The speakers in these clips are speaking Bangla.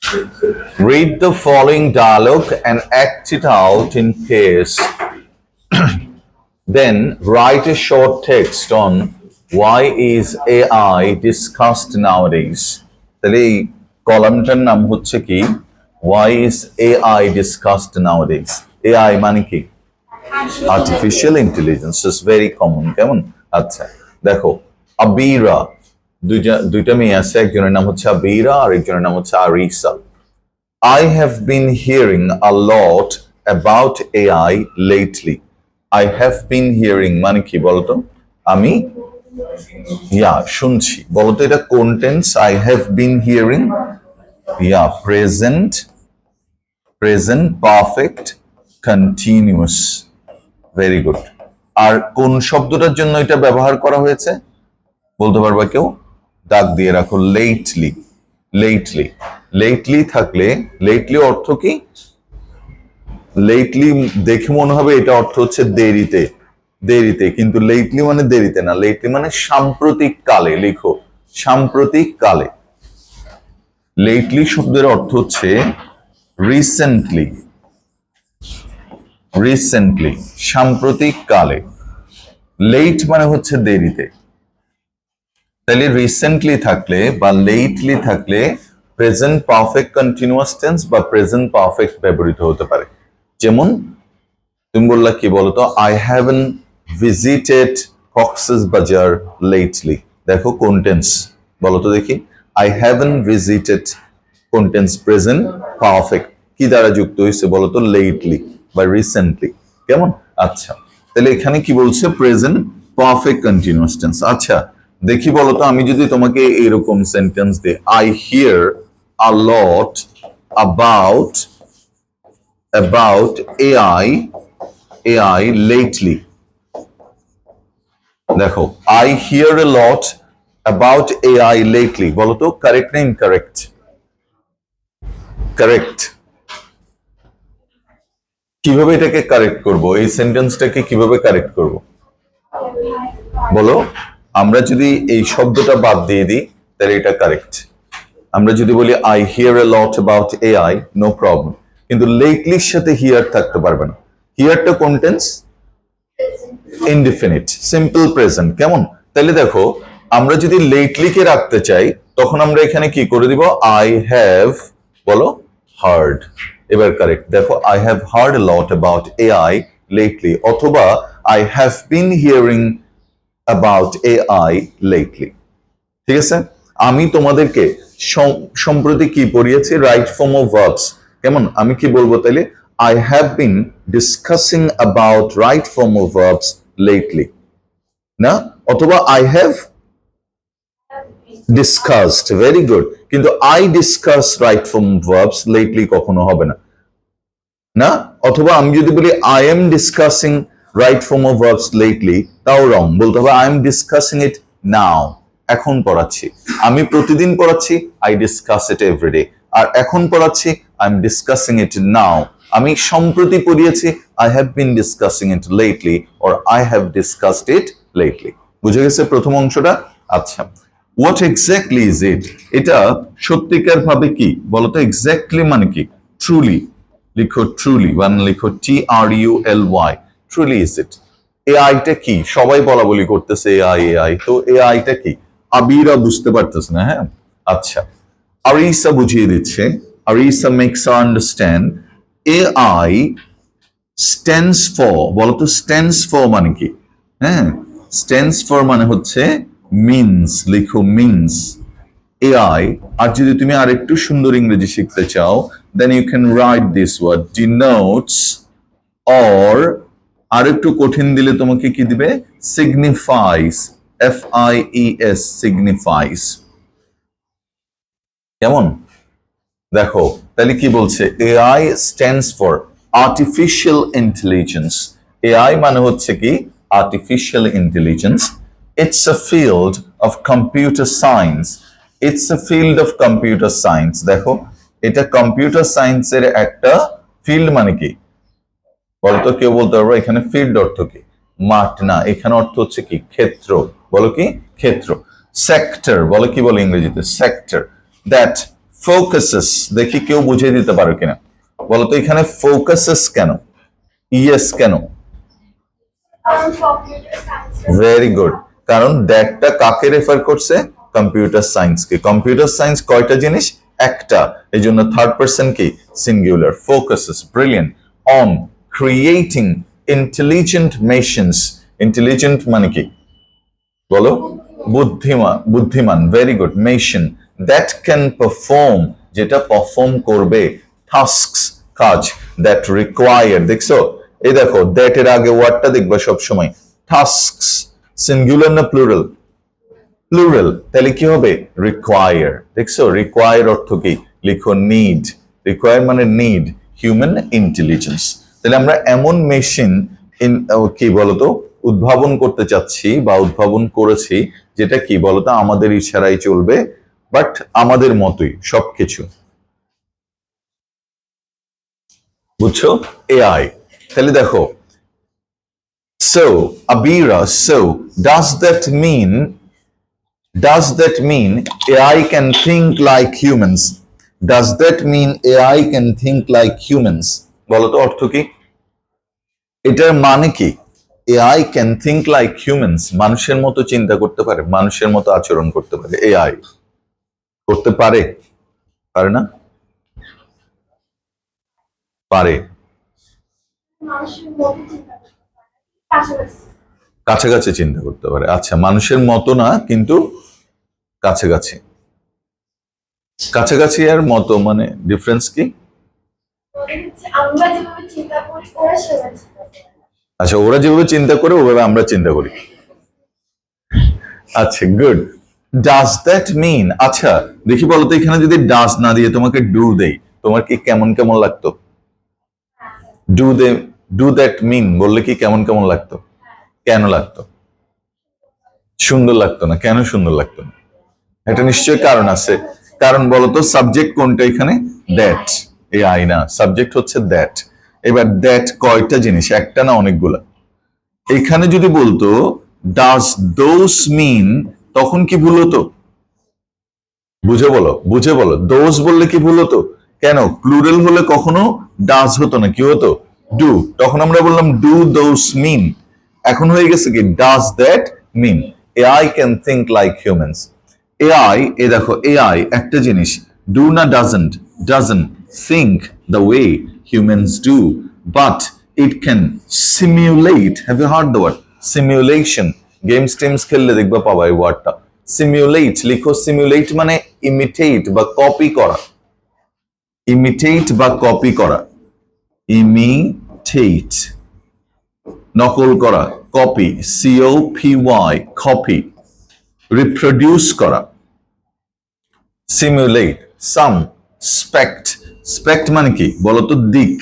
Read the following dialogue and act it out in pairs. Then write a short text on why is AI discussed nowadays. তাহলে এই কলামটার নাম হচ্ছে কি why is AI discussed nowadays. AI মানে কি artificial intelligence is very common. কেমন? আচ্ছা দেখো, আবিরা দুইটা মেয়ে আছে, একজনের নাম হচ্ছে আবিরা আর একজনের নাম হচ্ছে Aricha. I have been hearing a lot about AI lately. I have been hearing মানে কি বলতো? আমি শুনছি। বলতো এটা কোন টেন্স? I have been hearing present perfect continuous। Very good. আর কোন শব্দটার জন্য এটা ব্যবহার করা হয়েছে বলতে পারবা কেউ? দাগ দিয়ে রাখো, লেটলি। লেটলি লেটলি থাকলে লেটলি অর্থ কি? লেটলি দেখে মনে হবে এটা অর্থ হচ্ছে দেরিতে, দেরিতে, কিন্তু লেটলি মানে দেরিতে না, লেটলি মানে সাম্প্রতিক কালে। লিখো সাম্প্রতিক কালে। লেটলি শব্দের অর্থ হচ্ছে রিসেন্টলি, রিসেন্টলি সাম্প্রতিক কালে। লেট মানে হচ্ছে দেরিতে। তাহলে রিসেন্টলি থাকলে বা লেটলি থাকলে প্রেজেন্ট পারফেক্ট কন্টিনিউয়াস টেন্স বা প্রেজেন্ট পারফেক্ট ব্যবহৃত হতে পারে। যেমন তুমি বললা কি বলতো, আই হ্যাভেন ভিজিটেড কক্সেস বাজার লেটলি। দেখো কোন টেন্স বলো তো দেখি। আই হ্যাভেন ভিজিটেড কোন টেন্স? Present perfect. কি দ্বারা যুক্ত হয়েছে বলতো? লেটলি বা রিসেন্টলি। কেমন? আচ্ছা তাহলে এখানে কি বলছে? Present perfect continuous tense. আচ্ছা দেখি বলতো, আমি যদি তোমাকে এরকম সেন্টেন্স দিই, I here a lot about AI lately। দেখো, I hear a lot about AI lately। বলো তো কারেক্ট না ইনকারেক্ট? কারেক্ট। কিভাবে এটাকে কারেক্ট করব? এই সেন্টেন্সটাকে কিভাবে কারেক্ট করব বলো? আমরা যদি এই শব্দটা বাদ দিয়ে দিই তাহলে এটা কারেক্ট। আমরা যদি বলি I hear a lot about AI, no problem, কিন্তু লেটলির সাথে হিয়ার থাকতে পারবে না। হিয়ারটা কোন টেন্স? Indefinite, simple present. কেমন? তাহলে দেখো, আমরা যদি লেটলিকে রাখতে চাই তখন আমরা এখানে কি করে দিব? আই হ্যাভ বলো হার্ড। এবার কারেক্ট। দেখো, I have heard a lot about AI lately, অথবা I have been hearing about AI lately. ঠিক আছে? আমি তোমাদেরকে সম্প্রতি কি পড়িয়েছি? Right form of verbs. কেমন? আমি কি বলবো তাইলে? I have been discussing about right form of verbs lately। না? অথবা I have discussed, very good, কিন্তু I discuss right form of verbs lately কখনো হবে না। না? অথবা আমি যদি বলি I am discussing right form of verbs lately, তাও রং। বলতে হবে I am discussing it now। এখন পড়াচ্ছি, আমি প্রতিদিন পড়াচ্ছি, I discuss it every day। আর এখন পড়াচ্ছি, I am discussing it now। আমি সম্প্রতি পড়িয়েছি, I have been discussing it lately or I have discussed it lately। বুঝে গেছে প্রথম অংশটা? আচ্ছা, what exactly is it? এটা সত্যিকার ভাবে কি বলতো? এক্স্যাক্টলি মানে কি? ট্রুলি। লিখো ট্রুলি, লিখো TRULY। Truly is it. এআইটা কি? সবাই বলা বলি করতেছে এআই এআই, তো এআইটা কি? আবিরা বুঝতে পারতেছে না। হ্যাঁ আচ্ছা, আরিসা বুঝিয়ে দিচ্ছে। Arisa makes our understand. AI stands for, বলতো স্ট্যান্ডস ফর মানে কি? হ্যাঁ, স্ট্যান্ডস ফর মানে হচ্ছে মিনস। লিখো মিনস এআই। আর যদি তুমি আরেকটু সুন্দর ইংরেজি শিখতে চাও, then you can write this word denotes, or আরেকটু কঠিন দিলে তোমাকে কি দিবে? signifies, FIES, signifies। কেমন? দেখো তাহলে কি বলছে? AI stands for artificial intelligence। AI মানে হচ্ছে কি? artificial intelligence। It's a field of computer science। It's a field of computer science। দেখো, এটা কম্পিউটার সায়েন্সের একটা ফিল্ড। মানে কি বলতো? কেউ বলতে পারবো এখানে ফিল্ড অর্থ কি? মাঠ না, এখানে অর্থ হচ্ছে কি? ক্ষেত্র। বলো কি? ক্ষেত্র। সেক্টর বলে কি? বলে ইংরেজিতে সেক্টর। দ্যাট ফোকাসেস, দেখি কেউ বুঝিয়ে দিতে পারো কিনা, বলতো এখানে ফোকাসেস কেন, ইয়েস কেন? ভেরি গুড, কারণ দ্যাটটা কাকে রেফার করছে? কম্পিউটার সায়েন্সকে। কম্পিউটার সায়েন্স কয়টা জিনিস? একটা, এই জন্য থার্ড পারসন কি? Singular. Focuses, brilliant, on creating intelligent machines. Intelligent মানে কি বলো? বুদ্ধিমান, বুদ্ধিমান, very good. Machine that can perform, যেটা পারফর্ম করবে, টাস্কস, কাজ, দ্যাট রিকোয়ার, দেখছো? এই দেখো দ্যাট এর আগে ওয়ার্ডটা দেখবা সবসময়, টাস্কস, সিঙ্গুলার না প্লুরাল? প্লুরাল, তাহলে কি হবে? রিকোয়ার। দেখছো রিকোয়ার অর্থ কি? লিখো নিড। রিকোয়ার মানে নিড হিউম্যান ইন্টেলিজেন্স। তাহলে আমরা এমন মেশিন কি বলতো উদ্ভাবন করতে চাচ্ছি বা উদ্ভাবন করেছি, যেটা কি বলতো আমাদের ইশারায় চলবে, বাট আমাদের মতোই সবকিছু, বুঝছো? এআই। তাহলে দেখো, so Abira, so does that mean AI can think like humans? Does that mean AI can think like humans? বলো তো অর্থ কি এটার, মানে কি? AI can think like humans, মানুষের মতো চিন্তা করতে পারে, মানুষের মতো আচরণ করতে পারে। AI করতে পারে? পারে না? পারে। কাছাকাছি চিন্তা করতে পারে। আচ্ছা, মানুষের মতো না কিন্তু কাছাকাছি। কাছাকাছি আর মতো মানে ডিফারেন্স কি? আচ্ছা, ওরা যেভাবে চিন্তা করে ওভাবে আমরা চিন্তা করি। আচ্ছা, গুড। ডাজ দ্যাট মিন, আচ্ছা দেখি বলতো এখানে যদি ডাজ না দিয়ে তোমাকে ডু দেই, তোমার কি কেমন কেমন লাগতো? ডু দ্যাট মিন বললে কি কেমন কেমন লাগতো? কেন লাগতো? সুন্দর লাগতো না। কেন সুন্দর লাগতো না? এটা নিশ্চয়ই কারণ আছে। কারণ বলতো সাবজেক্ট কোনটা এখানে? দ্যাট। AI না, সাবজেক্ট হচ্ছে দ্যাট। এবার দ্যাট কয়টা জিনিস, একটা না অনেকগুলা। এখানে যদি বলতো ডাজ দোজ মিন, তখন কি ভুল হতো? বুঝে বলো, বুঝে বলো। দোজ বললে কি ভুল হতো? কেন? প্লুরাল হলে কখনো ডাজ হতো না, কি হতো? ডু। তখন আমরা বললাম ডু দোজ মিন। এখন হয়ে গেছে কি? Does that mean AI can think like humans. AI, এ দেখো AI একটা জিনিস, ডু না doesn't? Doesn't think the way humans do, but it can simulate. Have you heard the word simulation? Games টেমস খেললে দেখবা পাবা এই ওয়ার্ডটা। সিমিউলেট, লিখো। সিমিউলেট মানে ইমিটেট বা কপি করা। ইমিটেট বা কপি করা। ইমিটেট নকল করা, কপি, COPY, কপি। রিপ্রোডিউস করা, সিমুলেট। সাম, স্পেক্ট, স্পেক্ট মানে কি বলতো? দিক।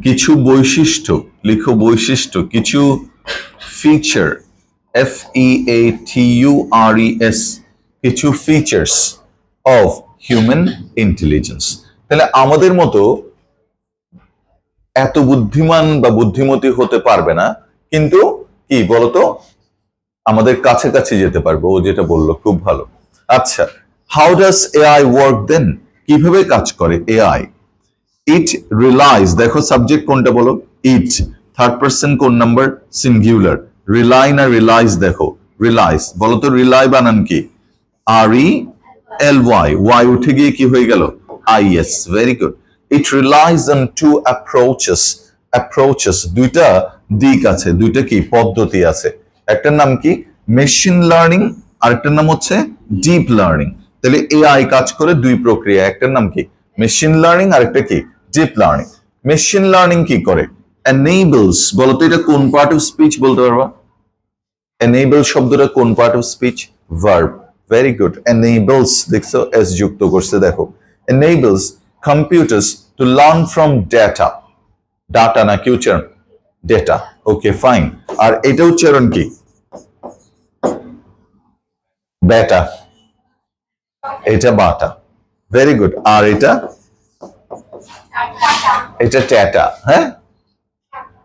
কিছু বৈশিষ্ট্য, লিখো বৈশিষ্ট্য। কিছু ফিচার, FEATURES, কিছু ফিচার্স অফ হিউম্যান ইন্টেলিজেন্স। তাহলে আমাদের মতো এত বুদ্ধিমান বা বুদ্ধিমতী হতে পারবে না, কিন্তু কি বলতো আমাদের কাছাকাছি যেতে পারবে। ও যেটা বললো খুব ভালো। আচ্ছা, হাউ ডাজ AI ওয়ার্ক দেন? কিভাবে কাজ করে AI? ইট রিলাইজ, দেখো সাবজেক্ট কোনটা বলো? ইট। থার্ড পারসন কোন নাম্বার? সিঙ্গুলার। রিলাই না রিলাইজ? দেখো রিলাইজ। বলো তো রিলাই বানান কি? RELY, ওয়াই উঠে গিয়ে কি হয়ে গেল? IS। Very good. It relies on two approaches. Approaches, দুইটা দিক আছে, দুইটা কি পদ্ধতি আছে। একটার নাম কি? মেশিন লার্নিং, আরেকটার নাম হচ্ছে ডিপ লার্নিং। তাহলে AI কাজ করে দুই প্রক্রিয়া, একটার নাম কি? মেশিন লার্নিং, আরেকটা কি? Deep learning. মেশিন লার্নিং কি করে? এনেবলস, বলতো এটা কোন পার্ট অফ স্পিচ বলতে পারবা? এনেবল শব্দটা কোন part of speech? Verb. Very good. Enables, দেখছো এস যুক্ত করছে, দেখো। Enables computers to learn from data. Data না কি উচ্চারণ? ডেটা। Okay fine. আর এটা উচ্চারণ কি? বেটা। এটা বাটা। Very good. আর এটা? এটা ট্যাটা। হ্যাঁ,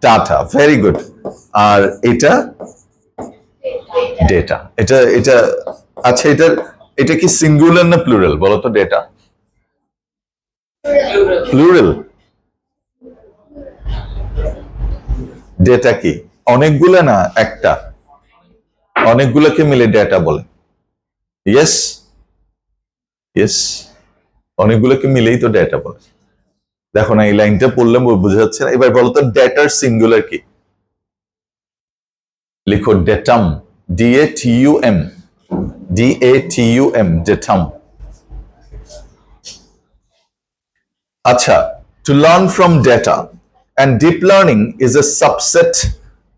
টাটা। Very good. আর এটা? ডেটা। এটা এটা আচ্ছা, এটা কি সিঙ্গুলার না প্লুরাল বলো তো? Data plural. ডেটা কি? অনেকগুলো না, একটা। অনেকগুলোকে মিলে ডেটা বলে। ইয়েস, ইয়েস, অনেকগুলোকে মিলেই তো ডেটা বলে। দেখো না, এই লাইনটা পড়লে বোঝা যাচ্ছে না। এবার বলো তো ডেটার সিঙ্গুলার কি? লিখো ডেটাম, DATUM, DATUM, ডেটাম। আচ্ছা, to learn from data and deep learning is a subset.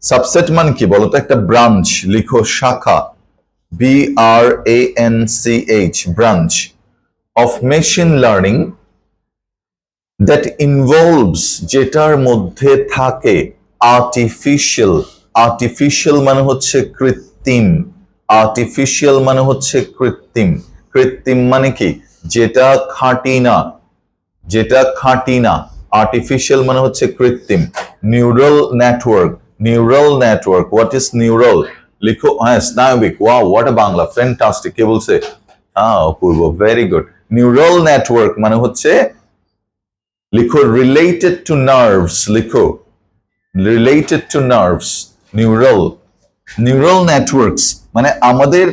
Subset মানে কি বলতো? একটা ব্রাঞ্চ। লিখো শাখা, BRANCH, branch of machine learning that involves, যেটার মধ্যে থাকে আর্টিফিশিয়াল। আর্টিফিশিয়াল মানে হচ্ছে কৃত্রিম। আর্টিফিশিয়াল মানে হচ্ছে কৃত্রিম। কৃত্রিম মানে কি? যেটা খাঁটি না, যেটা খাঁটি না। আর্টিফিশিয়াল মানে হচ্ছে কৃত্রিম। Neural network, neural network. What is neural? লিখো, হ্যাঁ, স্নায়বিক। Wow, what a Bangla, fantastic. কে বলছে? হ্যাঁ, অপূর্ব, ভেরি গুড। নিউরাল নেটওয়ার্ক মানে হচ্ছে, লিখো রিলেটেড টু নার্ভস। লিখো related to nerves, neural. Neural networks মানে আমাদের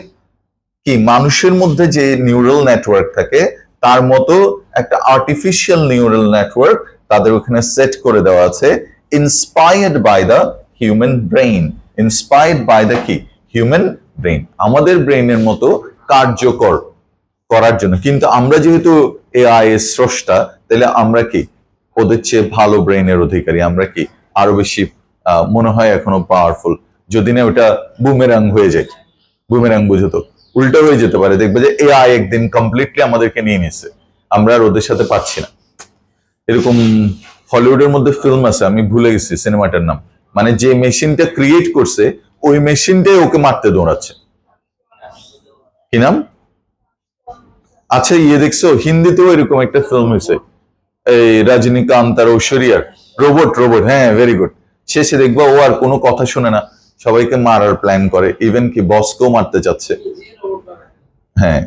কি মানুষের মধ্যে যে নিউরাল নেটওয়ার্ক থাকে তার মতো একটা আর্টিফিশিয়াল নিউরাল নেটওয়ার্ক তাদের ওখানে সেট করে দেওয়া আছে, inspired by the human brain. Inspired by the কি? Human brain. আমাদের ব্রেইনের মতো কার্যকর করার জন্য। কিন্তু আমরা যেহেতু এআই এর স্রষ্টা, তাহলে আমরা কি ওদের চেয়ে ভালো ব্রেইনের অধিকারী? আমরা কি আরো বেশি মনে হয় এখনো পাওয়ারফুল? যদি না ওটা বুমেরাং হয়ে যায়। বুমেরাং বুঝো তো, উল্টো হয়ে যেতে পারে। দেখবে যে এআই একদিন কমপ্লিটলি আমাদেরকে নিয়ে নিছে, আমরা আর ওদের সাথে পাচ্ছি না। এরকম হলিউডের মধ্যে ফিল্ম আছে, আমি ভুলে গেছি সিনেমাটার নাম। মানে যে মেশিনটা ক্রিয়েট করছে ওই মেশিনটাই ওকে মারতে দৌড়াচ্ছে। কি নাম? আচ্ছা, ইয়ে দেখছো, হিন্দিতেও এরকম একটা ফিল্ম হয়েছে, এই রজনীকান্ত আর ঐশ্বরিয়ার, রোবট। রোবট, হ্যাঁ, ভেরি গুড। শেষে দেখবা ও আর কোনো কথা শুনে না, সবাইকে মারার প্ল্যান করে, ইভেন কি বসকেও মারতে চাচ্ছে। হ্যাঁ,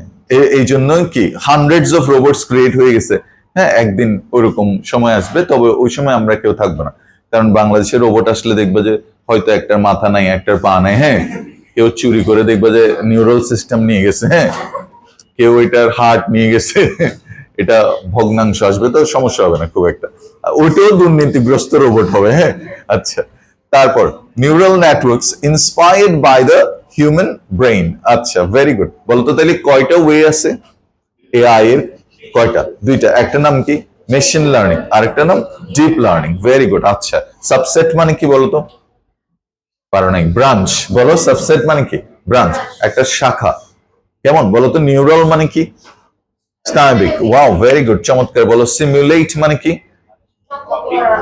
এই জন্যই কি হান্ড্রেডস অফ রোবটস ক্রিয়েট হয়ে গেছে। হ্যাঁ, একদিন ওরকম সময় আসবে, তবে ওই সময় আমরা কেউ থাকবো না। কারণ বাংলাদেশে রোবট আসলে দেখবে যে হয়তো একটার মাথা নাই, একটার পা নাই। হ্যাঁ, কেউ চুরি করে দেখবে যে নিউরাল সিস্টেম নিয়ে গেছে। হ্যাঁ, কেউ এটার হার্ট নিয়ে গেছে। এটা ভগ্নাংশ আসবে, তো সমস্যা হবে না খুব একটা। ওইটাও দুর্নীতিগ্রস্ত রোবট হবে। হ্যাঁ, আচ্ছা। তারপর neural networks inspired by the human brain. আচ্ছা, ভেরি গুড। বলতো তাহলে কয়টা ওয়ে আছে এআই এর? কয়টা? দুইটা। একটা নাম কি? মেশিন লার্নিং, আরেকটা নাম ডিপ লার্নিং। Very good. আচ্ছা, সাবসেট মানে কি বলতো? পারো নাই। ব্রাঞ্চ বলো, সাবসেট মানে কি? ব্রাঞ্চ, একটা শাখা। কেমন বলতো? নিউরাল মানে কি? স্নায়বিক। ওয়াও, ভেরি গুড, চমৎকার। বলো সিমুলেট মানে কি?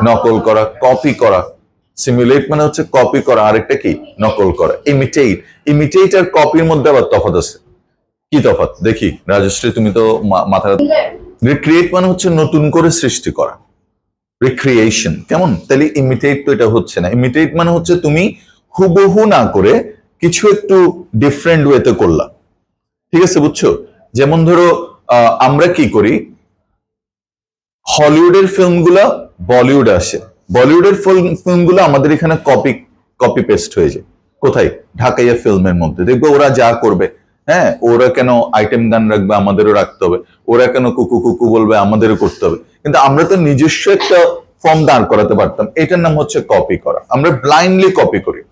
নকল করা, কপি করা। সিমুলেট মানে হচ্ছে কপি করা, আরেকটা কি? নকল করা। ইমিটেট, ইমিটেট আর কপির মধ্যে আবার তফাৎ আছে। কি তফাৎ দেখি রাজশ্রী, তুমি তো মাথা। রিক্রিয়েট মানে হচ্ছে নতুন করে সৃষ্টি করা, রিক্রিয়েশন। কেমন? তাহলে ইমিটেট তো এটা হচ্ছে না। ইমিটেট মানে হচ্ছে তুমি হুবহু না করে কিছু একটু ডিফারেন্ট ওয়েতে করলা। ঠিক আছে, বুঝছো? যেমন ধরো আমরা কি করি, হলিউডের ফিল্মগুলো বলিউডে আসে, বলিউডের ফিল্মগুলো আমাদের এখানে কপি কপি পেস্ট হয়ে যায়। কোথায়? ঢাকাইয়া ফিল্মের মধ্যে দেখবো ওরা যা করবে। হ্যাঁ, ওরা কেন আইটেম গান রাখবে, আমাদেরও রাখতে হবে। ওরা কেন কুকু কুকু বলবে, আমাদেরও করতে হবে। কিন্তু আমরা তো নিজস্ব একটা ফর্ম দাঁড় করাতে পারতাম। এটার নাম হচ্ছে কপি করা। আমরা ব্লাইন্ডলি কপি করি।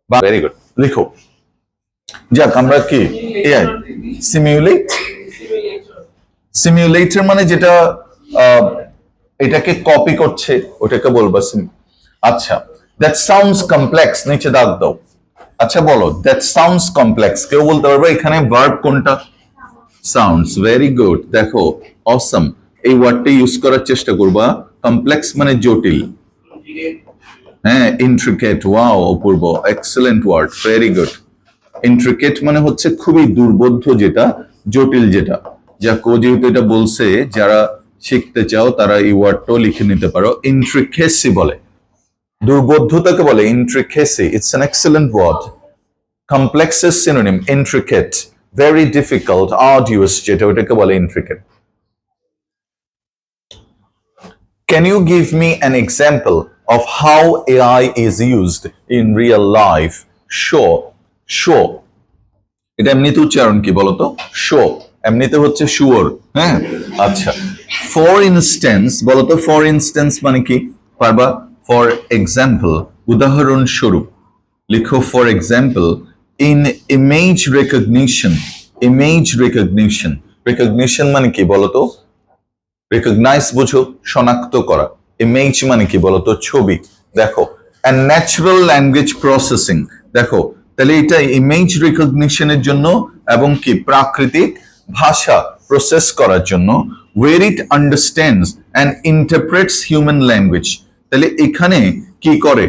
ভেরি গুড, লিখো। যাক, আমরা কি এআই সিমিউলেট। সিমিউলেটর মানে যেটা এটাকে কপি করছে, ওটাকে বলবো আচ্ছা, দ্যাট সাউন্ডস কমপ্লেক্স। নিচে দাগ দাও। আচ্ছা বলো, দ্যাট সাউন্ডস কমপ্লেক্স। কেউ বলতে পারবে এখানে ভার্ব কোনটা? সাউন্ডস। Very good. দেখো, অসম। এই ওয়ার্ডটা ইউজ করার চেষ্টা করবা। কমপ্লেক্স মানে জটিল। হ্যাঁ, ইন্ট্রিকেট। ওয়াও, অপূর্ব, excellent word, very good. Intricate মানে হচ্ছে খুবই দুর্বোধ্য, যেটা জটিল, যেটা যেহেতু এটা বলছে, যারা শিখতে চাও তারা এই ওয়ার্ডটাও লিখে নিতে পারো। ইন্ট্রিকেসি বলে, দুর্বোধ্যতাকে বলে intricacy. It's an excellent word. কমপ্লেক্সের synonym intricate. Very difficult, arduous, যেটা ওটাকে বলে intricate. Can you give me an example of how AI is used in real life? Sure. Sure. এটা এমনিতে উচ্চারণ কি বলতো? শো। এমনিতে হচ্ছে শুয়োর। হ্যাঁ, আচ্ছা। ফর ইনস্ট্যান্স বলতো, ফর ইনস্ট্যান্স মানে কি? পারবা? ফর এক্সাম্পল, উদাহরণস্বরূপ লিখো। For example, in image recognition. Image recognition, recognition মানে কি বলতো? রেকগনাইজ বুঝো, শনাক্ত করা। ইমেজ মানে কি বলতো? ছবি। দেখো, অ্যান্ড ন্যাচারাল ল্যাঙ্গুয়েজ প্রসেসিং। দেখো, তাহলে এটা ইমেজ রিকগনিশনের জন্য এবং কি প্রাকৃতিক ভাষা প্রসেস করার জন্য, ওয়ের ইট আন্ডারস্ট্যান্ডস অ্যান্ড ইন্টারপ্রেটস হিউম্যান ল্যাঙ্গুয়েজ। তাহলে এখানে কি করে?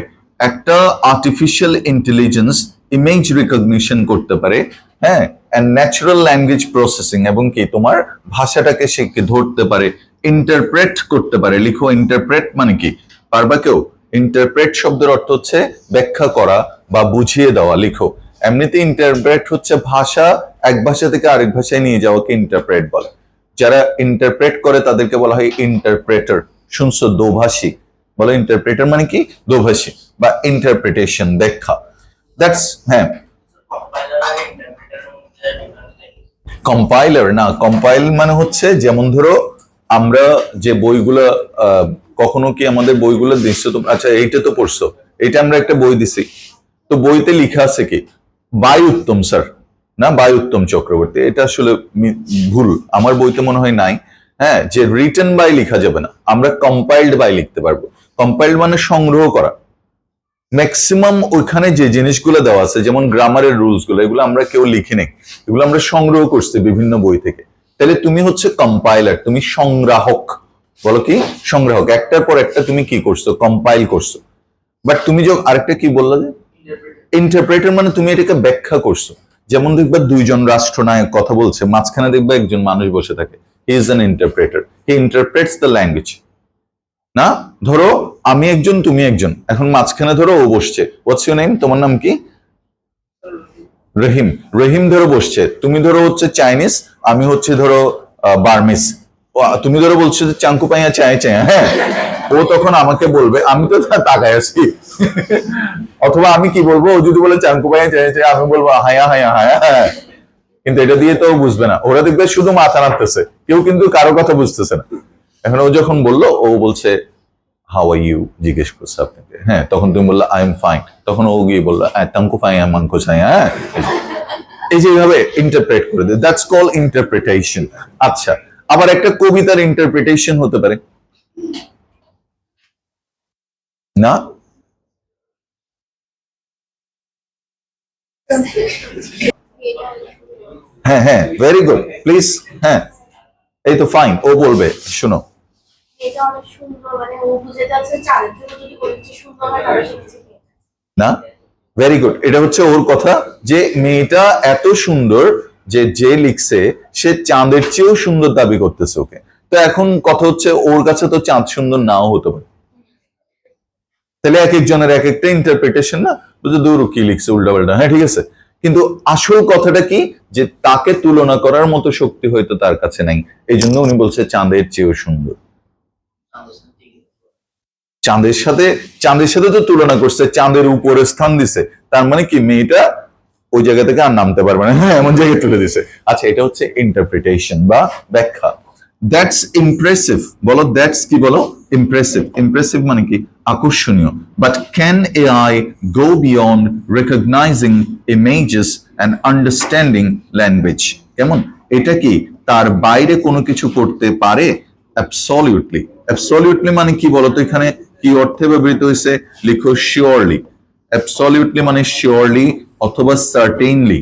একটা আর্টিফিশিয়াল ইন্টেলিজেন্স ইমেজ রিকগনিশন করতে পারে, হ্যাঁ, অ্যান্ড ন্যাচারাল ল্যাঙ্গুয়েজ প্রসেসিং, এবং কি তোমার ভাষাটাকে সে ধরতে পারে, ইন্টারপ্রেট করতে পারে। লিখো, ইন্টারপ্রেট মানে কি? পারবা কেউ? ইন্টারপ্রেট শব্দের অর্থ হচ্ছে ব্যাখ্যা করা বা বুঝিয়ে দেওয়া। লিখো, এমনিতে ইন্টারপ্রেট হচ্ছে ভাষা এক ভাষা থেকে আরেক ভাষায় নিয়ে যাওয়াকে ইন্টারপ্রেট বলে। যারা ইন্টারপ্রেট করে তাদেরকে বলা হয় ইন্টারপ্রেটার। শুনছো? দোভাষী। বলো, ইন্টারপ্রেটার মানে কি? দোভাষী বা ইন্টারপ্রিটেশন, ব্যাখ্যা। দ্যাটস, হ্যাঁ। কম্পাইলার না, কম্পাইল মানে হচ্ছে, যেমন ধরো আমরা যে বইগুলো, কখনো কি আমাদের বইগুলো দিচ্ছ তো? আচ্ছা, এইটা তো পড়ছো, এটা আমরা একটা বই দিছি, তো বইতে লেখা আছে কি? বাই উত্তম স্যার, না বাই উত্তম চক্রবর্তী। এটা আসলে ভুল, আমার বইতে মনে হয় নাই। হ্যাঁ, যে রিটেন বাই লেখা যাবে না, আমরা কম্পাইল্ড বাই লিখতে পারবো। কম্পাইল্ড মানে সংগ্রহ করা। ম্যাক্সিমাম ওইখানে যে জিনিসগুলো দেওয়া আছে, যেমন গ্রামারের রুলস গুলো, এগুলো আমরা কেউ লিখি নাই, এগুলো আমরা সংগ্রহ করছি বিভিন্ন বই থেকে। তাহলে তুমি হচ্ছে কম্পাইলার, তুমি সংগ্রাহক। বলো কি? সংগ্রাহক। একটার পর একটা তুমি কি করছো? কম্পাইল করছো। বাট তুমি যে আরেকটা কি বললে, যে ইন্টারপ্রেটার মানে তুমি এটাকে ব্যাখ্যা করছো। যেমন দেখবা দুইজন রাষ্ট্রনায়ক কথা বলছে, মাঝখানে দেখবা একজন মানুষ বসে থাকে, he is an interpreter, he interprets the language. না, ধরো আমি একজন, তুমি একজন, এখন মাঝখানে ধরো ও বসছে। What's your name? তোমার নাম কি? রহিম। রহিম ধরো বসছে, তুমি ধরো হচ্ছে চাইনিজ, আমি হচ্ছে ধরো বার্মিস। তুমি ধরো বলছো যে চাঙ্কু পাইয়া চায় চায়, হ্যাঁ, ও তখন আমাকে বলবে, আমি তো তাকায় আছি। অথবা আমি কি বলবো? ও যদি বলে চাঙ্কু পাইয়া চায় চায়, আমি বলবো হায়া হায়া হায়া, হ্যাঁ। কিন্তু এটা দিয়ে তো বুঝবে না, ওরা দেখবে শুধু মাথা নাড়তেছে, কেউ কিন্তু কারো কথা বুঝতেছে না। এখন ও যখন বললো, ও বলছে হাউ আর ইউ, জিজ্ঞেস করছে আপনাকে, হ্যাঁ, তখন তুমি বললো আই এম ফাইন, তখন ও গিয়ে বললো টাঙ্কু ফাইয়া মাঙ্কু ছায়া, হ্যাঁ। এই যে এইভাবে ইন্টারপ্রেট করে দেয়, দ্যাটস কল ইন্টারপ্রিটেশন। আচ্ছা, আবার একটা কবিতার ইন্টারপ্রিটেশন হতে পারে না? হ্যাঁ হ্যাঁ, ভেরি গুড, প্লিজ। হ্যাঁ, এই তো ফাইন, ও বলবে, শোনো। না, ভেরি গুড, এটা হচ্ছে ওর কথা, যে মেয়েটা এত সুন্দর যে যে লিখছে সে চাঁদের চেয়েও সুন্দর দাবি করতেছে ওকে। তো এখন কথা হচ্ছে, ওর কাছে তো চাঁদ সুন্দর নাও হতে পারে। তাহলে এক একজনের এক একটা ইন্টারপ্রিটেশন না, বুঝে দূর কি লিখছে উল্টাপাল্টা, হ্যাঁ ঠিক আছে। কিন্তু আসল কথাটা কি, যে তাকে তুলনা করার মতো শক্তি হয়তো তার কাছে নাই, এই জন্য উনি বলছে চাঁদের চেয়েও সুন্দর। চাঁদের সাথে, চাঁদের সাথে তো তুলনা করছে, চাঁদের উপরে স্থান দিছে, তার মানে কি মেয়েটা ওই জায়গা থেকে আর নামতে পারবে না, হ্যাঁ, এমন জায়গায় তুলে দিছে। আচ্ছা, এটা হচ্ছে ইন্টারপ্রিটেশন বা ব্যাখ্যা। That's impressive. বলো, দ্যাটস কি? বলো, ইমপ্রেসিভ। ইমপ্রেসিভ মানে কি? আকর্ষণীয়। But can AI go beyond recognising images and understanding language? কেমন? এটা কি তার বাইরে কোনো কিছু করতে পারে? অ্যাবসলিউটলি। অ্যাবসলিউটলি মানে কি বলতো? এখানে কি অর্থে ব্যবহৃত হয়েছে? লিখো, শিওরলি। অ্যাবসলিউটলি মানে শিওরলি অথবা সার্টেইনলি।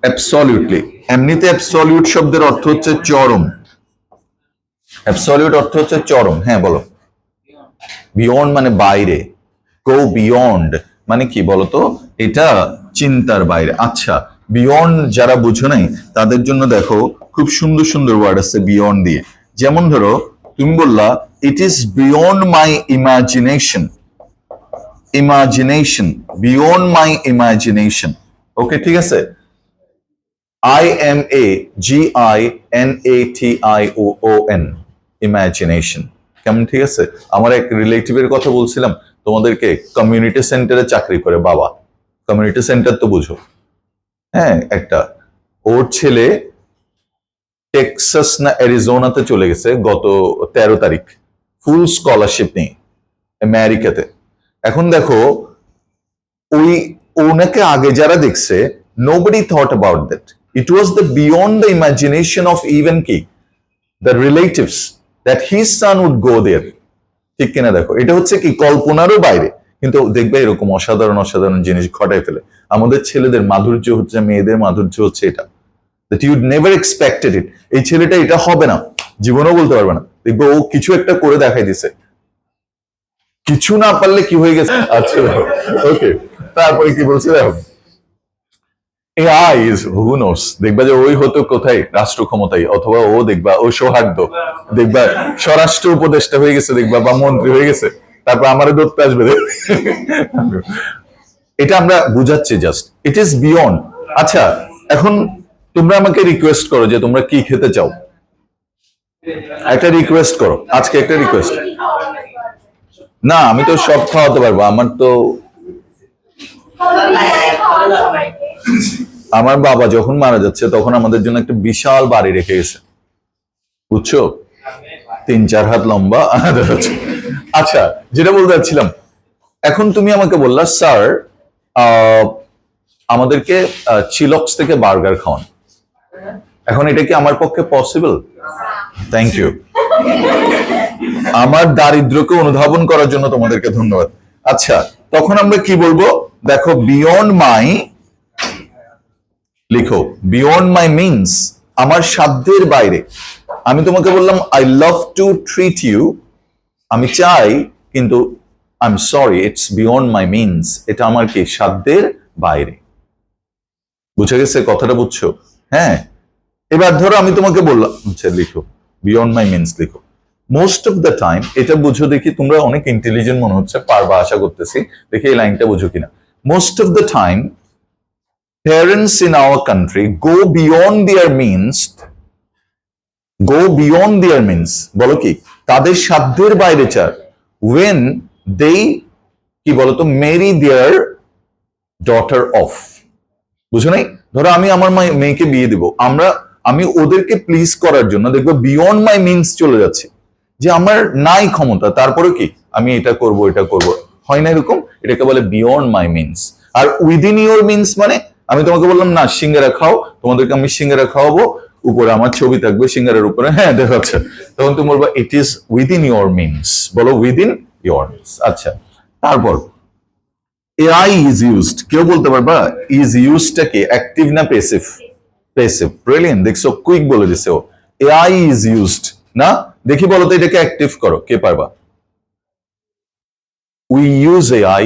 অ্যাবসলিউটলি, এমনিতে অ্যাবসলিউট শব্দের অর্থ হচ্ছে চরম। অ্যাবসলিউট অর্থ হচ্ছে চরম। হ্যাঁ, বলো। বিয়ন্ড মানে বাইরে। গো বিয়ন্ড মানে কি বলতো? এটা চিন্তার বাইরে। আচ্ছা, বিয়ন্ড যারা বুঝো নাই তাদের জন্য দেখো, খুব সুন্দর সুন্দর ওয়ার্ড আছে বিয়ন্ড দিয়ে। যেমন ধরো, তুমি বললা it is beyond my imagination. Imagination, beyond my imagination. Okay, ঠিক আছে। IMAGINATION, imagination. কেমন, ঠিক আছে? আমার এক রিলেটিভের কথা বলছিলাম তোমাদেরকে, কমিউনিটি সেন্টারে চাকরি করে বাবা। কমিউনিটি সেন্টার তো বুঝো, হ্যাঁ? একটা ওর ছেলে টেক্সাস না অ্যারিজোনাতে চলে গেছে গত 13 তারিখ, ফুল স্কলারশিপ নিয়ে আমেরিকাতে। এখন দেখো, ওই ওনাকে আগে যারা দেখছে, nobody thought about that. It was the beyond the imagination of even কি the relatives that his son would go there. ঠিক কিনা? দেখো, এটা হচ্ছে কি কল্পনারও বাইরে, কিন্তু দেখবে এরকম অসাধারণ অসাধারণ জিনিস ঘটায় ফেলে। আমাদের ছেলেদের মাধুর্য হচ্ছে, মেয়েদের মাধুর্য হচ্ছে এটা, that you'd never expected it. এই ছেলেটা এটা হবে না, জীবনেও বলতে পারবে না। দেখবে ও কিছু একটা করে দেখাই দিছে, কিছু না পারলে কি হয়ে গেছে। আচ্ছা, ওকে, তারপরে কি বলছে দেখো, AI is who knows, দেখবা যে ওই হতো কোথায় রাষ্ট্র ক্ষমতায়, অথবা ও দেখবা ও সৌহার্দ্য, দেখবা স্বরাষ্ট্র উপদেষ্টা হয়ে গেছে, দেখবা বা মন্ত্রী হয়ে গেছে, তারপর আমারে ধরতে আসবে। এটা আমরা বুঝাচ্ছি জাস্ট, ইট ইজ বিয়ন্ড। আচ্ছা, এখন তোমরা আমাকে রিকোয়েস্ট করো যে তোমরা কি খেতে চাও, একটা রিকোয়েস্ট করো, আজকে একটা রিকোয়েস্ট। না, আমি তো সব খাওয়াতে পারবো, আমার তো, আমার বাবা যখন মারা যাচ্ছে তখন আমাদের জন্য একটা বিশাল বাড়ি রেখে গেছে, বুঝছো, 3-4 হাত লম্বা। আচ্ছা, যেটা বলতে চাচ্ছিলাম, এখন তুমি আমাকে বললা স্যার আমাদেরকে চিলক্স থেকে বার্গার খাওয়ান, এখন এটা কি আমার পক্ষে পসিবল? থ্যাংক ইউ, আমার দারিদ্র্যকে অনুধাবন করার জন্য তোমাদেরকে ধন্যবাদ। আচ্ছা, তখন আমরা কি বলবো? দেখো, বিয়ন্ড মাই, লিখো বিয়ন্ড মাই মিনস, আমার সাধ্যের বাইরে। আমি তোমাকে বললাম I love to treat you, আমি চাই, কিন্তু I am sorry, it's beyond my means, এটা আমার কি সাধ্যের বাইরে। বুঝে গেছে কথাটা? বুঝছো? হ্যাঁ। এবার ধরো আমি তোমাকে বললাম, আচ্ছা লিখো বিয়ন্ড মাই মিনস, লিখো মোস্ট অফ দ্য টাইম। এটা বুঝো দেখি, তোমরা অনেক ইন্টেলিজেন্ট মনে হচ্ছে, পারবা আশা করতেছি, দেখি এই লাইনটা বুঝো কিনা। Most of the time parents in our country go beyond their means, বলো কি, তাদের সাধ্যের বাইরে চায়, when they কি বলতো marry their daughter off। বুঝো নাই? ধরো আমি আমার মেয়েকে বিয়ে দিব, আমি ওদেরকে প্লিজ করার জন্য দেখবো বিয়ন্ড মাই মিনস চলে যাচ্ছে, যে আমার নাই ক্ষমতা, তারপরে কি আমি এটা করব এটা করব, হয় না এরকম? এটাকে বলে বিয়ন্ড মাই মিনস। আর উইদিন ইউর মিনস মানে, আমি তোমাকে বললাম না সিঙ্গারা খাও, তোমাদেরকে আমি সিঙ্গারা খাওয়াবো, উপরে আমার ছবি থাকবে সিঙ্গারের উপরে, হ্যাঁ দেখাচ্ছে, তখন তুমি বলবো it is within your means, বলো উইদিন ইউর মিনস। আচ্ছা, তারপর AI is used, কেউ বলতে পারবা is used টা কি অ্যাক্টিভ না প্যাসিভ? প্যাসিভ। ব্রিলিয়েন্ট, দেখছো কুইক বলে দিছে ও। AI is used না, দেখি বলো তো এটাকে অ্যাক্টিভ করো, কে পারবা? we use AI,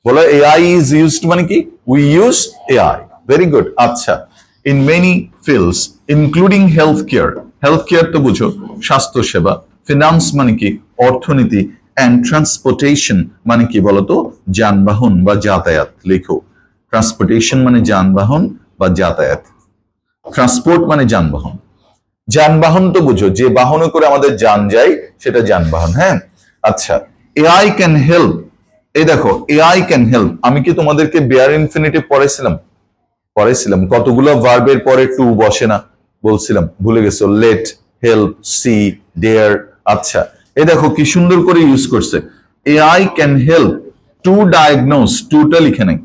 বলো AI is used মানে কি? we use AI, very good. আচ্ছা, in many fields including healthcare, healthcare তো বুঝো স্বাস্থ্য সেবা, ফিনান্স মানে কি অর্থনীতি, and transportation মানে কি বলতো যানবাহন বা যাতায়াত, লেখো ট্রান্সপোর্টেশন মানে যানবাহন বা যাতায়াত, ট্রান্সপোর্ট মানে যানবাহন, যানবাহন তো বুঝো যে বাহনে করে আমাদের যান যায় সেটা যানবাহন, হ্যাঁ। আচ্ছা, AI can help, এই দেখো AI can help, আমি কি তোমাদেরকে বেয়ার ইনফিনিটিভ পড়াইছিলাম কতগুলো ভার্বের পরে টু বসে না বলছিলাম, ভুলে গেছো? Let, help, see, dare. আচ্ছা, এই দেখো কি সুন্দর করে ইউজ করছে, AI can help to diagnose, টুটা লিখে নাই,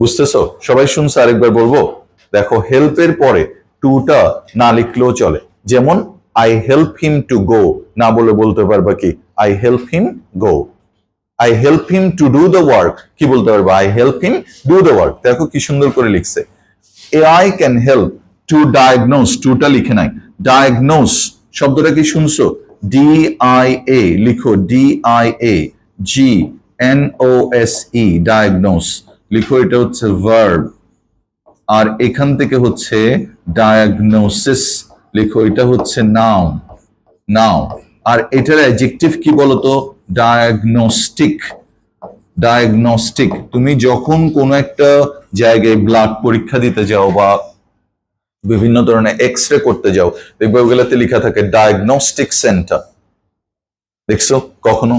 বুঝতেছো? সবাই শুনছে, আরেকবার বলবো, দেখো হেল্পের পরে টুটা না লিখলেও চলে, যেমন I help him to go, না বলে বলতে পারবা কি I help him go, I help him to do the work, কি বলতে পারবা I help him do the work. দেখো কি সুন্দর করে লিখছে, AI can help to diagnose, টুটা লিখে নাই, ডায়াগনোস শব্দটা কি শুনছো? DIA, লিখো DIAGNOSE, ডায়াগনোস লিখো, এটা হচ্ছে ভার্ব, আর এখান থেকে হচ্ছে ডায়াগনোসিস, লিখো এটা হচ্ছে নাউন, আর এটার অ্যাডজেক্টিভ কি বলতো? ডায়াগনস্টিক। তুমি যখন কোনো একটা জায়গায় ব্লাড পরীক্ষা দিতে যাও বা বিভিন্ন ধরনের এক্স-রে করতে যাও, দেখবে ওগুলোতে লেখা থাকে ডায়াগনস্টিক সেন্টার। দেখছো কখনো?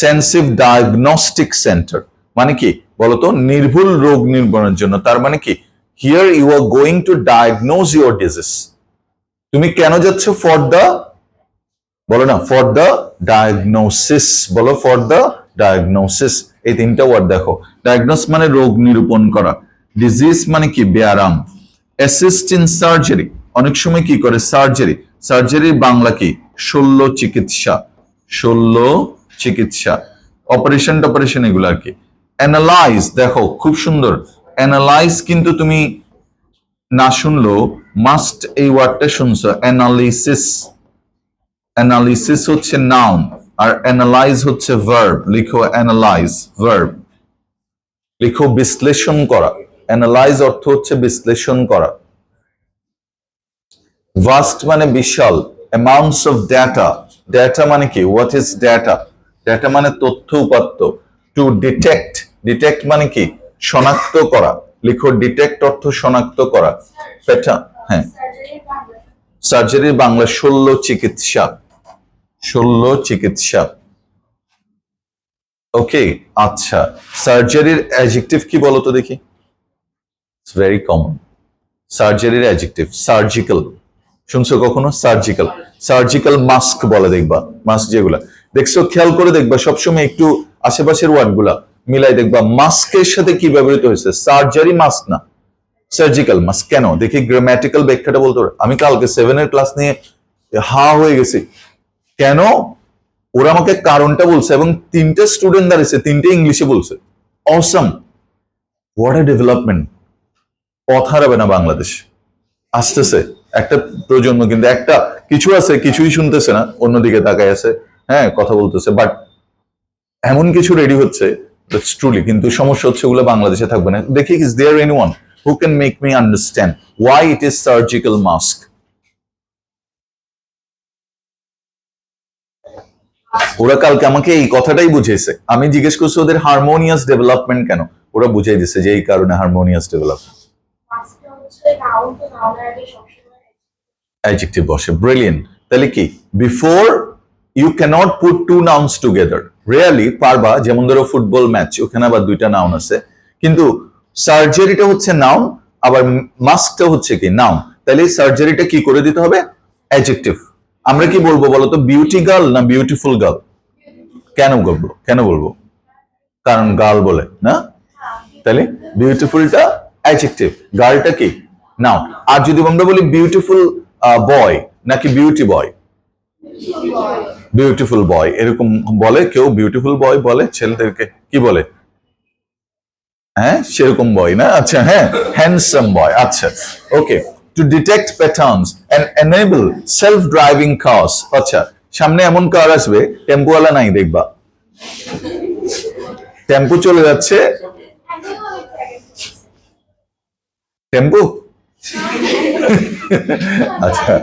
সেন্সিভ ডায়াগনস্টিক সেন্টার মানে কি বলতো? নির্ভুল রোগ নির্ণয়ের জন্য। তার মানে কি, here you are going to diagnose your disease. তুমি কেন যাচ্ছ? ফর দ্য, বলো না, ফর দ্য ডায়াগনোসিস, বলো ফর দ্য ডায়াগনোসিস। এই তিনটা ওয়ার্ড দেখো। ডায়াগনোস মানে রোগ নিরূপণ করা, ডিজিজ মানে কি ব্যায়াম, অ্যাসিস্ট ইন সার্জারি, অনেক সময় কি করে সার্জারি, সার্জারির বাংলা কি? শল্য চিকিৎসা, শল্য চিকিৎসা, অপারেশন টপারেশন এগুলো আর কি। অ্যানালাইজ, দেখো খুব সুন্দর, অ্যানালাইজ কিন্তু তুমি না শুনলো মাস্ট এই ওয়ার্ডটা শুনছো, অ্যানালিসিস। অ্যানালিসিস হচ্ছে নাউন আর অ্যানালাইজ হচ্ছে ভার্ব। লিখো অ্যানালাইজ, ভার্ব। লিখো বিশ্লেষণ করা, অ্যানালাইজ অর্থ হচ্ছে বিশ্লেষণ করা। ভাস্ট মানে বিশাল, অ্যামাউন্টস অফ ডেটা, ডেটা মানে কি? What is data? ডেটা মানে তথ্য উপাত্ত। টু ডিটেক্ট, ডিটেক্ট মানে কি? শনাক্ত করা। লিখো ডিটেক্ট অর্থ শনাক্ত করা। পেটা, হ্যাঁ, সার্জারির বাংলা শল্য চিকিৎসা, শল্য চিকিৎসা। ওকে, আচ্ছা, সার্জারির অ্যাডজেক্টিভ কি বলো তো দেখি? It's very common. সার্জারির অ্যাডজেক্টিভ সার্জিক্যাল, শুনছো কখনো? সার্জিক্যাল, সার্জিক্যাল মাস্ক বলে, দেখবা মাস্ক যেগুলা দেখছো, খেয়াল করে দেখবা সবসময় একটু আশেপাশের ওয়ার্ড গুলা মিলাই দেখবা মাস্কের সাথে কি ব্যবহৃত হয়েছে। সার্জারি মাস্ক না, সার্জিক্যাল মাস্ক। কেন দেখি গ্রামাটিক্যাল ব্যাখ্যাটা বলতে পারো? আমি কালকে 7 ক্লাস নিয়ে হা হয়ে গেছি। কেন? ওরা আমাকে কারণটা বলছে এবং 3টে স্টুডেন্ট দাঁড়িয়েছে, 3টে ইংলিশে বলছে। অসম, হোয়াট এ ডেভেলপমেন্ট। পথ হারাবে না বাংলাদেশ, আসতেছে একটা প্রজন্ম, কিন্তু একটা কিছু আছে কিছুই শুনতেছে না, অন্যদিকে তাকায় আছে, হ্যাঁ কথা বলতেছে, বাট এমন কিছু রেডি হচ্ছে ট্রুলি, কিন্তু সমস্যা হচ্ছে ওগুলো বাংলাদেশে থাকবে না। দেখি, is there anyone who can make me understand why it is surgical mask? ওরা কালকে আমাকে এই কথাটাই বুঝিয়েছে। আমি জিজ্ঞেস করছি ওদের হারমোনিয়াস ডেভেলপমেন্ট কেন, ওরা বুঝিয়ে দিচ্ছে যে এই কারণে হারমোনিয়াস ডেভেলপমেন্ট। অ্যাডজেক্টিভ বসে, ব্রিলিয়েন্ট। তাহলে কি, before you cannot put two nouns together, really পারবা। যেমন ধরো ফুটবল ম্যাচ, ওখানে আবার 2টা নাউন আছে, কিন্তু সার্জারিটা হচ্ছে নাউন, আবার মাস্কটা হচ্ছে কি নাউন। তাহলে সার্জারিটা কি করে দিতে হবে? অ্যাডজেক্টিভ। আমরা কি বলবো বলতো? বিউটি গার্ল না বিউটিফুল গার্ল? কেন বলবো? কেন বলবো? কারণ গার্ল বলে না। তাহলে বিউটিফুলটা অ্যাডজেক্টিভ, গার্লটা কি নাউন। আর যদি আমরা বলি বিউটিফুল বয় নাকি বিউটি বয়? বিউটিফুল বয় এরকম বলে কেউ, বিউটিফুল বয় বলে ছেলেদেরকে, কি বলে? হ্যাঁ, সেরকম বয় না। আচ্ছা, হ্যাঁ, হ্যান্ডসাম বয়। আচ্ছা, okay. To detect patterns and enable self driving cars. আচ্ছা, সামনে এমন কার আসবে, টেম্পোওয়ালা নাই দেখবা, টেম্পো চলে যাচ্ছে, টেম্পো। আচ্ছা,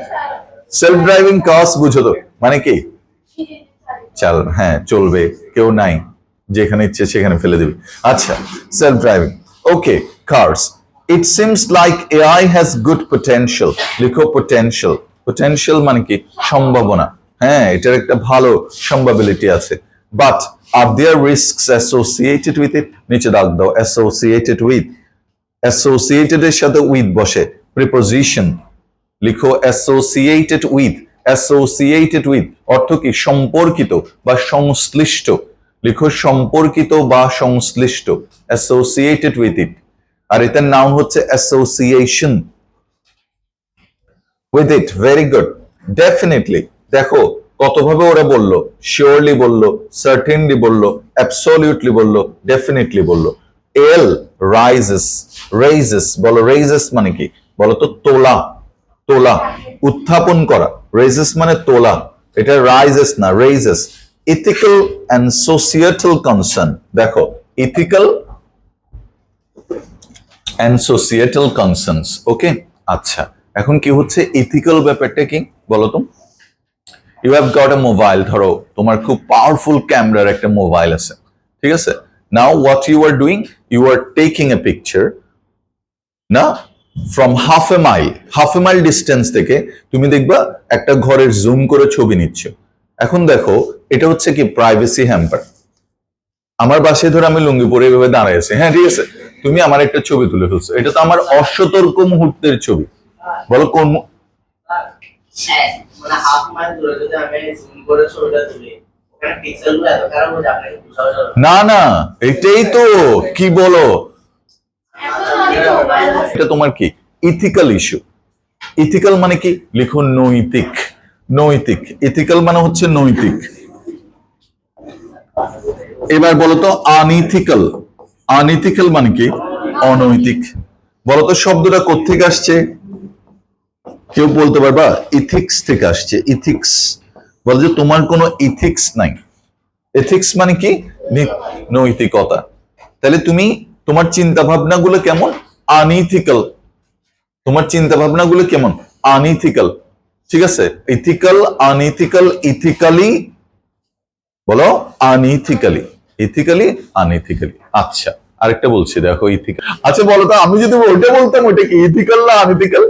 সেলফ ড্রাইভিং কার্স বুঝো তো মানে কি? চাল, হ্যাঁ, চলবে, কেউ নাই, যেখানে ইচ্ছে সেখানে ফেলে দিবে। আচ্ছা, self driving, okay, cars. It seems like AI has good potential. লিখো পোটেনশিয়াল, পোটেনশিয়াল মানে কি? সম্ভাবনা। হ্যাঁ, এটার একটা ভালো সম্ভাবিলিটি আছে, but are there risks associated with it? নিচে দাগ দাও, অ্যাসোসিয়েটেড উইথ। অ্যাসোসিয়েটেড এর সাথে উইথ বসে, প্রিপোজিশন। লিখো অ্যাসোসিয়েটেড উইথ, অ্যাসোসিয়েটেড উইথ অর্থ কি? সম্পর্কিত বা সংশ্লিষ্ট। লিখো সম্পর্কিত বা সংশ্লিষ্ট, অ্যাসোসিয়েটেড উইথ ইট। আর এটার নাম হচ্ছে association with it. Very good, definitely. দেখো কতভাবে ওরা বললো, শিওরলি বললো, সার্টেনলি বললো, অ্যাবসলিউটলি বললো, ডেফিনেটলি বললো। এল রাইজেস, রেইজেস বলো, রেইজেস মানে কি বলো তো? তোলা, তোলা, উত্থাপন করা। রেইজেস মানে তোলা, এটা রাইজেস না, raises. Ethical and societal concern, দেখো ethical and societal concerns. Okay, আচ্ছা, এখন কি হচ্ছে ইথিক্যাল ব্যাপারটা কি বলো তো? You have got a mobile, ধরো তোমার খুব পাওয়ারফুল ক্যামেরার একটা মোবাইল আছে, ঠিক আছে? Now what you are doing, you are taking a picture, না from half a mile distance থেকে তুমি দেখবা একটা ঘরের জুম করে ছবি নিচ্ছ। এখন দেখো এটা হচ্ছে কি প্রাইভেসি হ্যাম্পার। আমার বাসায় ধরে আমি লুঙ্গি পরে এভাবে দাঁড়ায় আছি, হ্যাঁ ঠিক আছে, তুমি আমার একটা ছবি তুলে ফেলছো, এটা তো আমার অসতর্ক মুহূর্তের ছবি। বলো কোন না না, এটাই তো কি বলো, এটা তোমার কি ইথিক্যাল ইস্যু। ইথিক্যাল মানে কি, লিখো নৈতিক। নৈতিক, ইথিক্যাল মানে হচ্ছে নৈতিক। এবার বলতো আনইথিক্যাল। আনইথিক্যাল মানে কি, অনৈতিক। বলতো শব্দটা কোত্থেকে আসছে, কেউ বলতে পারবা? ইথিক্স থেকে আসছে, ইথিক্স। বলো যে তোমার কোনো ইথিক্স নাই। এথিক্স মানে কি, নৈতিকতা। তাহলে তুমি, তোমার চিন্তা ভাবনাগুলো কেমন, আনইথিক্যাল। তোমার চিন্তা ভাবনাগুলো কেমন, আনইথিক্যাল। ঠিক আছে, ইথিক্যাল, আনইথিক্যাল, ইথিক্যালি, বলো আনইথিক্যালি, ইথিক্যালি, আনইথিক্যালি। আচ্ছা, আরেকটা বলছি দেখো, ইথিক্যাল। আচ্ছা বলো তো, আমি যদি ওইটা বলতাম, ওইটা কি ইথিক্যাল না আনইথিক্যাল?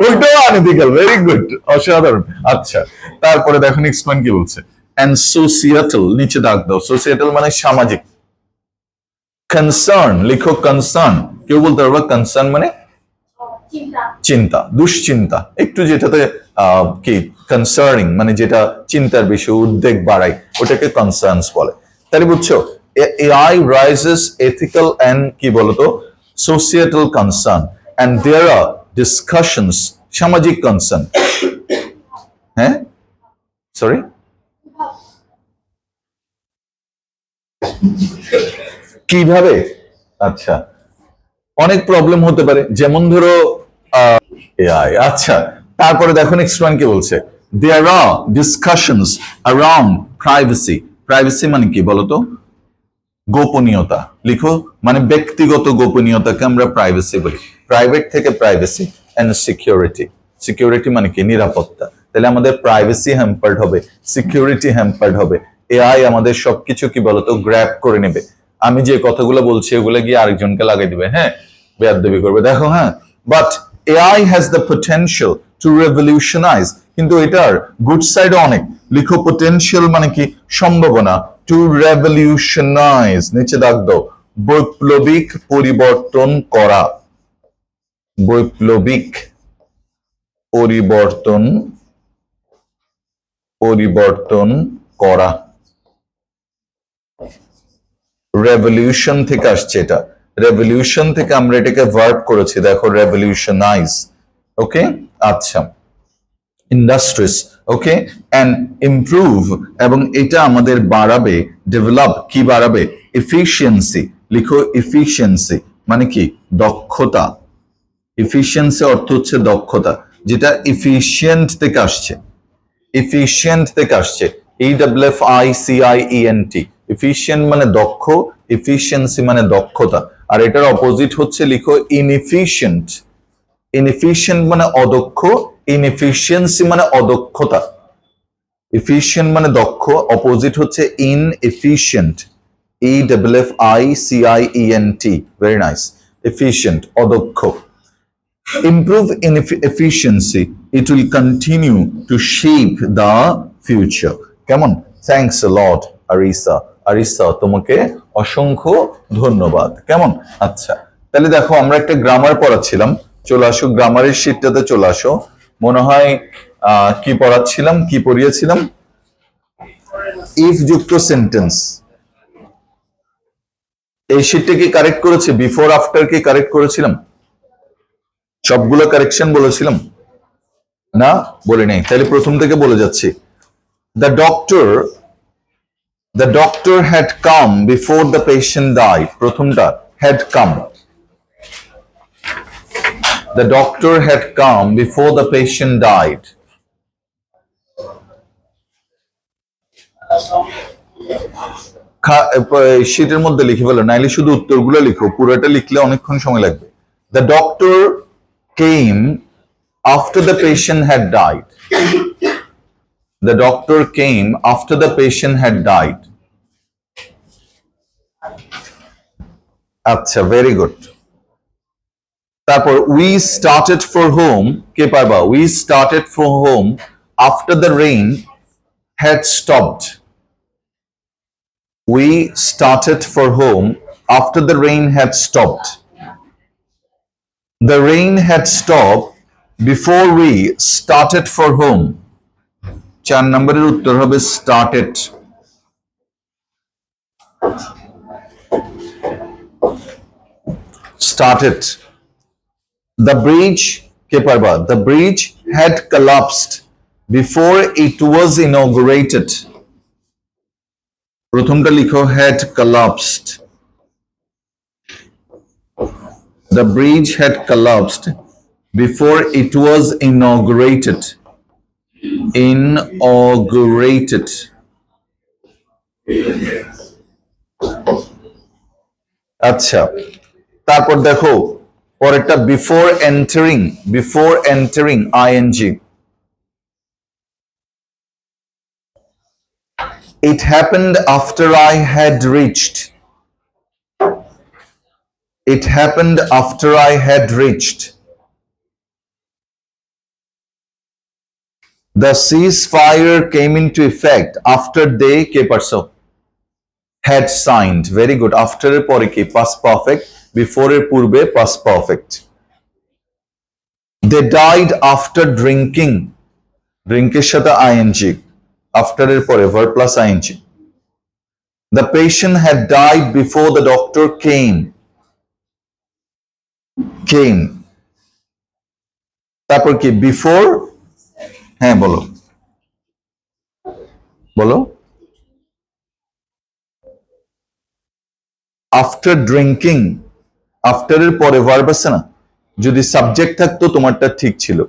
ওইটাও আনইথিক্যাল, ভেরি গুড, অসাধারণ। আচ্ছা, তারপরে দেখো নেক্সট ওয়ান কি বলছে, এন্ড সোসিয়েটাল, নিচে দাগ দাও, সোসিয়েটাল মানে সামাজিক। কনসার্ন, লিখো কনসার্ন। কেউ বলতে পারবা কনসার্ন মানে চিন্তা, দুশ্চিন্তা, একটু যেটাতে কি কনসার্নিং মানে যেটা চিন্তার বিষয়, উদ্বেগ বাড়ায়, ওটাকে কনসার্নস বলে। তাহলে বুঝছো, এআই রাইজেস এথিক্যাল এন্ড কি বলতো societal concern, and there are discussions, সামাজিক কনসার্ন। হ্যাঁ, সরি, কিভাবে? আচ্ছা, অনেক প্রবলেম হতে পারে, যেমন ধরো এআই। আচ্ছা, তারপরে দেখো নেক্সট ওয়ান কি বলছে, দেয়ার are discussions around privacy. Privacy মানে কি বলতো, গোপনীয়তা। লিখো, মানে ব্যক্তিগত গোপনীয়তাকে আমরা প্রাইভেসি বলি। প্রাইভেট থেকে প্রাইভেসি, এন্ড সিকিউরিটি। সিকিউরিটি মানে কি, নিরাপত্তা। তাহলে আমাদের প্রাইভেসি হ্যাম্পার্ড হবে, সিকিউরিটি হ্যাম্পার্ড হবে। এআই আমাদের সবকিছু কি বলতো গ্র্যাব করে নেবে। আমি যে কথাগুলো বলছি ওগুলো গিয়ে আরেকজনকে লাগাই দিবে, হ্যাঁ, বেয়াদবি করবে। দেখো, হ্যাঁ, but AI has the potential to revolutionize, কিন্তু এটার গুড সাইড অনেক। লিখো পটেনশিয়াল মানে কি, সম্ভাবনা, টু রেভলিউশনাইজ, নিচে দাগ দাও, বৈপ্লবিক পরিবর্তন করা। বৈপ্লবিক পরিবর্তন, পরিবর্তন করা। রেভলিউশন থেকে আসছে এটা, রেভলিউশন থেকে আমরা এটাকে ভার্ব করেছি, দেখো রেভলিউশনাইজ। ওকে, আচ্ছা, ইন্ডাস্ট্রিজ, ওকে, এন্ড ইমপ্রুভ, এবং এটা আমাদের বাড়াবে, ডেভেলপ কি বাড়াবে, এফিসিয়েন্সি। লিখো এফিসিয়েন্সি মানে কি, দক্ষতা। এফিসিয়েন্সি অর্থ হচ্ছে দক্ষতা, যেটা এফিসিয়েন্ট থেকে আসছে, এফিসিয়েন্ট থেকে আসছে, EFFICIENT। এফিসিয়েন্ট মানে দক্ষ, এফিসিয়েন্সি মানে দক্ষতা। আর এটার অপোজিট হচ্ছে, লিখো ইনএফিশিয়েন্ট। ইনএফিশিয়েন্ট মানে অদক্ষ, ইনএফিসিয়েন্সি মানে অদক্ষতা। এফিশিয়েন্ট মানে দক্ষ, অপোজিট হচ্ছে inefficient, EFFICIENT। Very nice, efficient, অদক্ষ। Improve in efficiency, it will continue to shape the future. কেমন? Thanks a lot, Aricha. Aricha, তোমাকে অসংখ্য ধন্যবাদ। কেমন? আচ্ছা, তাহলে দেখো আমরা একটা গ্রামার পড়াচ্ছিলাম, চলে আসো গ্রামারের শীটটাতে চলে আসো। মনে হয় কি পড়াচ্ছিলাম, কি পড়িয়েছিলাম, ইফ যুক্ত সেন্টেন্স। এই শীটটা কি কারেক্ট করেছে, বিফোর আফটার কি কারেক্ট করেছিলাম, সবগুলো কারেকশন বলেছিলাম না? বলে নেই, তাহলে প্রথম থেকে বলে যাচ্ছি। The doctor had come before the patient died. প্রথমটা had come. The doctor had come before the patient died. শীটের মধ্যে লিখে ফেলো, নাইলে শুধু উত্তরগুলো লিখো, পুরোটা লিখলে অনেকক্ষণ সময় লাগবে। The doctor came after the patient had died. The doctor came after the patient had died. আচ্ছা, ভেরি গুড। তারপর we started for home কে পারবা we started for home after the rain had stopped. We started for home after the rain had stopped. The rain had stopped before we started for home. 4 নম্বরের উত্তর হবে started. Started. The bridge কে পারবা the bridge had collapsed before it was inaugurated. প্রথমটা লিখো had collapsed. The bridge had collapsed before it was inaugurated. Inaugurated. আচ্ছা, তারপর দেখো পরেরটা before entering ing. It happened after I had reached. It happened after I had reached. The ceasefire came into effect after they had signed. Very good. After এর পরে কি past perfect, before এর পূর্বে past perfect. They died after drinking. Drink এর সাথে ing. After এর পরে verb plus ing. The patient had died before the doctor came. তারপর কি before হ্যাঁ বলো আফটার ড্রিঙ্কিং আফটার এর পরে ভার্ব আছে না যদি সাবজেক্ট থাকতো তোমারটা ঠিক ছিল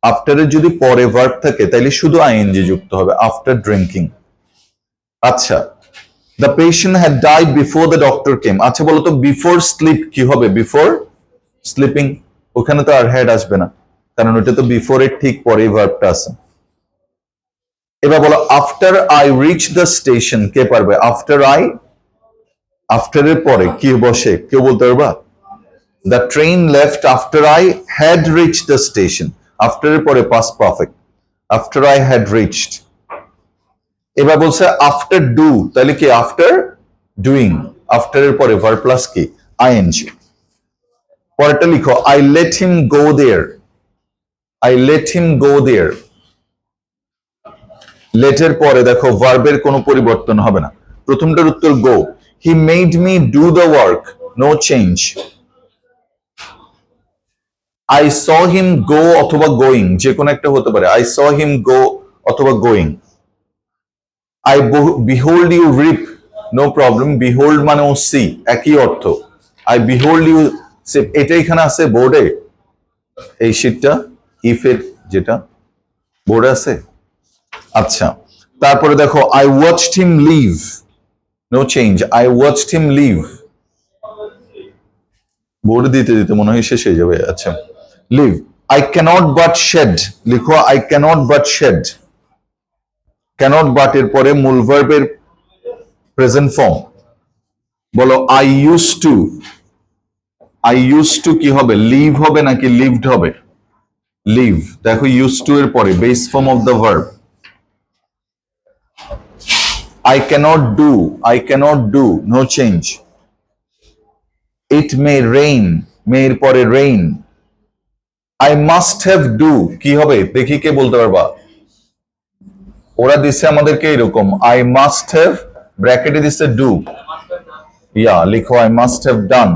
আফটার এর যদি পরে ভার্ব থাকে তাহলে শুধু আইএনজি যুক্ত হবে আফটার ড্রিঙ্কিং আচ্ছা the patient had died before the doctor came আচ্ছা বলো তো বিফোর স্লিপ কি হবে বিফোর স্লিপিং ওখানে তো আর হ্যাড আসবে না কারণ ওটা তো বিফোর এর ঠিক পরে ভার্বটা আছে এবার বলো after I reach the station কে পারবে আফটার এর পরে কি বসে কেউ বলতে পারবা the train left after I had reach the station after এর পরে past perfect after I had reached এবার বলছে আফটার ডু তাহলে কি আফটার ডুইং আফটার এর পরে ভার্ব প্লাস কি আইএনজি পরেরটা লিখো আই লেট হিম গো দেয়ার লেটের পরে দেখো ভার্বের কোনো পরিবর্তন হবে না প্রথমটার উত্তর go he made me do the work no change I saw him go অথবা গোয়িং যে কোনো একটা হতে পারে আই স হিম গো অথবা going I behold you rip no problem behold মানে ও সি একই অর্থ আই বিহোল্ড ইউ এটা এখানে আছে বোর্ডে এই শীটটা ইফের যেটা বোর্ডে আছে আচ্ছা তারপরে দেখো I watched him leave no change I watched him leave board দিতে দিতে মনে হয় শেষ হয়ে যাবে আচ্ছা leave I cannot but shed লিখো I cannot but shed cannot but এর পরে মূল ভার্বের প্রেজেন্ট ফর্ম বলো আই ইউজ টু কি হবে লিভ হবে নাকি লিভড হবে লিভ দেখো ইউজ টু এর পরে base form of the verb I cannot do, no change. It may rain, may এর পরে rain. I must have do, কি হবে দেখি কে বলতে পারবা ওরা দিছে আমাদেরকে এরকম I must have ব্র্যাকেটে দিছে do. ইয়া লিখো I must have done.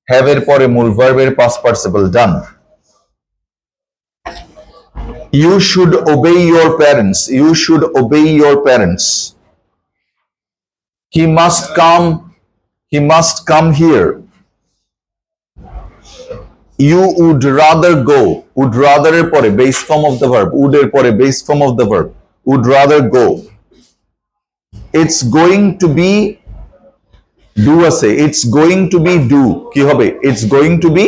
Have এর পরে মূল ভার্বের past participle done. You should obey your parents. He must come here. You would rather go. Would rather এর পরে base form of the verb. Would এর পরে base form of the verb. Would rather go. It's going to be do আছে. It's going to be do. কি হবে? It's going to be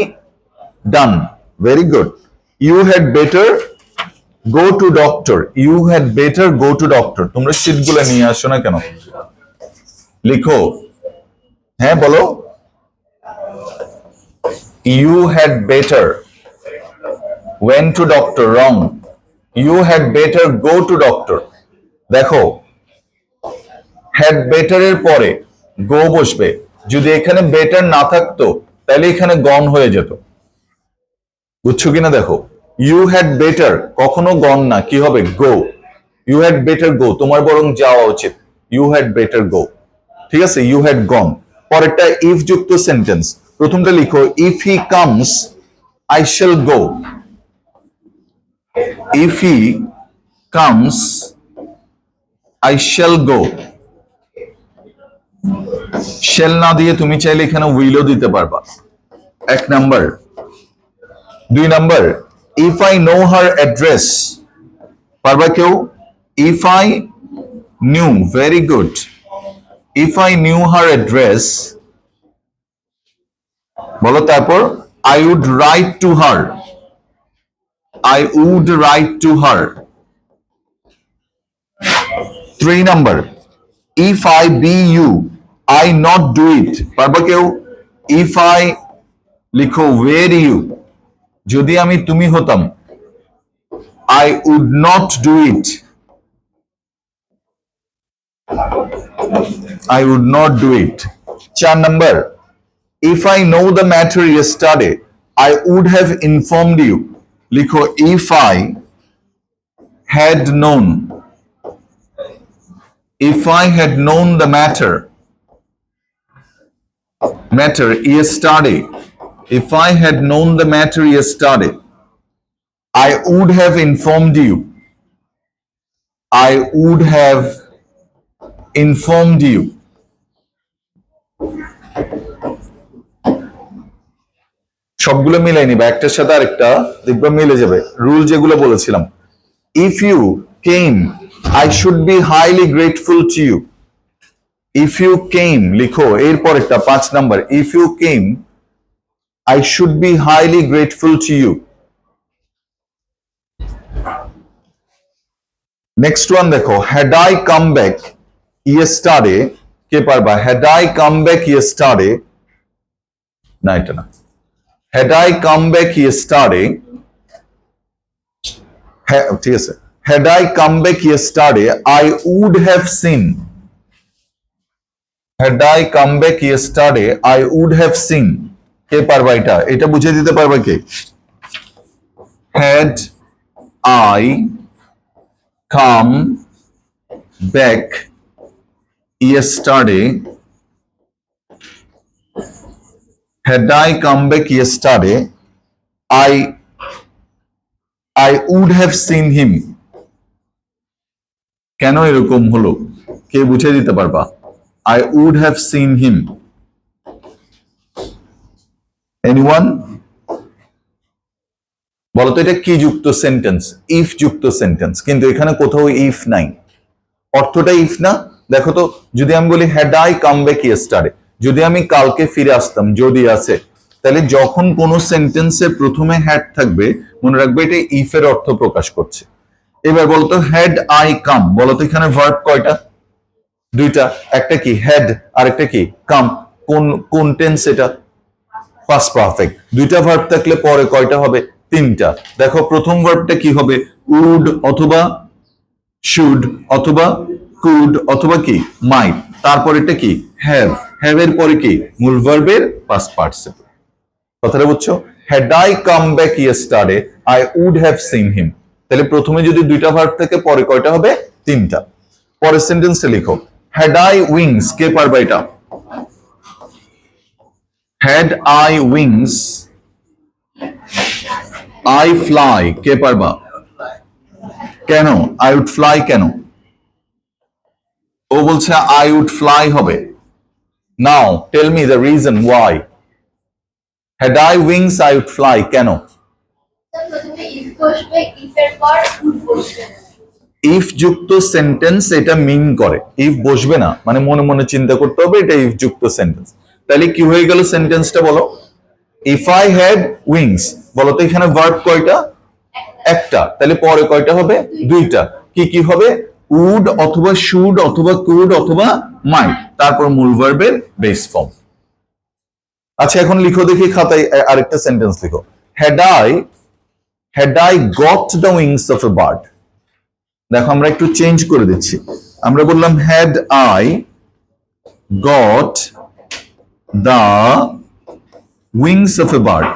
done. Very good. You had better go to doctor. You had better go to doctor. তোমরা শীটগুলো নিয়ে আসো না কেন? লিখো হ্যাঁ বলো You had better went to doctor, wrong. You had better go to doctor. দেখো had better এর পরে go বসবে, যদি এখানে better না থাকতো তাহলে এখানে gone হয়ে যেত, বুঝছো কিনা দেখো। You had better কখনো gone না, কি হবে go. You had better go, তোমার বরং যাওয়া উচিত, You had better go, ঠিক আছে। You had gone, পরেরটা if যুক্ত সেন্টেন্স। প্রথমটা লিখো if he comes I shall go. If he comes I shall go. shall না দিয়ে তুমি চাইলে এখানে will ও দিতে পারবা, এক নাম্বার। দুই number if I know her address, পারবা কেউ? if I knew, very good, if I knew her address বলো, তারপর I would write to her, I would write to her। 3 number if I be you I not do it, পারবা কেউ? if I লিখো were you, যদি আমি তুমি হতাম I would not do it, I would not do it। 4 number if I know the matter yesterday I would have informed you, লিখো if I had known, if I had known the matter yesterday, if I had known the matter yesterday I would have informed you, I would have informed you। সবগুলো মিলাই নিবা, একটার সাথে আরেকটা দেখবা মিলে যাবে। রুল যেগুলো বলেছিলাম, if you came I should be highly grateful to you, if you came লিখো এরপর একটা 5 number if you came I should be highly grateful to you। Next one দেখো had I come back yesterday, কে পারবা? had I come back yesterday, না এটা না, had I come back yesterday, ঠিক আছে, had I come back yesterday I would have seen, had I come back yesterday I would have seen, কে পারবা এটা? এটা বুঝিয়ে দিতে পারবা কে? had I come back yesterday, had I come back yesterday I would have seen him, কেন এরকম হলো কে বুঝিয়ে দিতে পারবা? I would have seen him, anyone? বলতো এটা কি যুক্ত সেন্টেন্স? ইফ যুক্ত সেন্টেন্স, কিন্তু এখানে কোথাও ইফ নাই, অর্থটা ইফ না। দেখো তো যদি আমি বলি had I come back yesterday, যদি আমি কালকে ফিরে আসতাম, যদি আছে, তাহলে যখন কোন সেন্টেন্সের প্রথমে হ্যাড থাকবে মনে রাখবে এটা ইফ এর অর্থ প্রকাশ করছে। এবার বলতো had I come, বলতো এখানে ভার্ব কয়টা? দুইটা, একটা কি had আর একটা কি come, কোন টেন্স এটা? Past perfect. দুইটা ভার্ব থাকলে পরে কয়টা হবে? তিনটা। দেখো প্রথম ভার্বটা কি হবে? would অথবা should অথবা could অথবা কি might, তারপরেটা কি have, have এর পরে কি মূল ভার্বের পাস্ট পার্টিসিপল। কথাটা বুঝছো? had I come back yesterday I would have seen him, তাহলে প্রথমে যদি দুইটা ভার্ব থাকে পরে কয়টা হবে? তিনটা। পরের সেন্টেন্সে লিখো had I wings, কে পারবা এটা? had I wings I fly, কে পারবা? কেন I would fly, কেন? ও বলছে I would fly হবে। Now tell me the reason why। had I wings I would fly, কেন? ইফ যুক্ত সেন্টেন্স এটা মিন করে, ইফ বসবে না, মানে মনে মনে চিন্তা করতে হবে এটা ইফ যুক্ত সেন্টেন্স। তাহলে কি হয়ে গেল সেন্টেন্সটা বলো? if I had wings, বলো তো এখানে ভার্ব কয়টা? একটা, তাহলে পরে কয়টা হবে? দুইটা। কি কি হবে? would অথবা should অথবা could অথবা might, তারপর মূল ভার্বের বেস ফর্ম। আচ্ছা এখন লিখো দেখি খাতায় আরেকটা সেন্টেন্স লিখো। Had I got the wings of a bird. দেখো আমরা একটু চেঞ্জ করে দিচ্ছি, আমরা বললাম had I got the wings of a bird.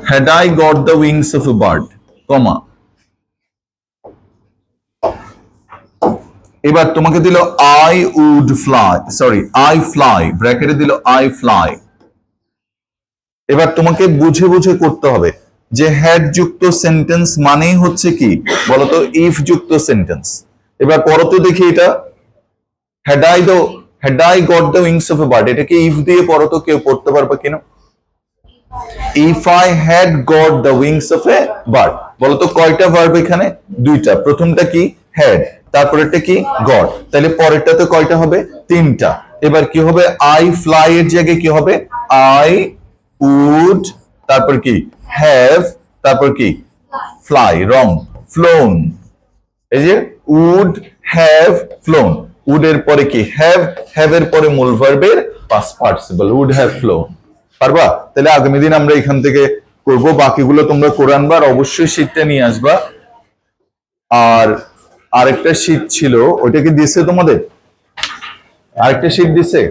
Had I got the wings of a bird, comma. এবার তোমাকে দিল I would fly, sorry I fly, ব্র্যাকেটে দিল আই ফ্লাই। এবার তোমাকে বুঝে বুঝে করতে হবে যে হ্যাড যুক্ত সেন্টেন্স মানেই হচ্ছে কি বলতো, ইফ যুক্ত সেন্টেন্স। এবার পড়ো তো দেখি এটা, had I got the wings of a bird, এটাকে ইফ দিয়ে পড়ো তো, কেউ পড়তে পারবে কিনা? If I had got the wings of a bird, বলতো কয়টা ভার্ব এখানে? দুইটা। প্রথমটা কি হ্যাড, তারপরেরটা কি গট, তাহলে পরেরটাতে কয়টা হবে? তিনটা। এবার কি হবে? আই ফ্লাই এর জায়গায় কি হবে? আই উড, তারপর কি হ্যাভ, তারপর কি ফ্লাই, রং, ফ্লোন। এই যে উড হ্যাভ ফ্লোন, উড এর পরে কি হ্যাভ, হ্যাভ এর পরে মূল ভার্বের past participle, would have flown. পারবা? তাহলে আগামী দিন আমরা এখান থেকে করব, বাকিগুলো তোমরা করে আনবা, আর অবশ্যই শীটটা নিয়ে আসবা। আর আরেকটা শীট ছিল, ওইটা কি দিছে তোমাদের? আরেকটা শীট দিছে?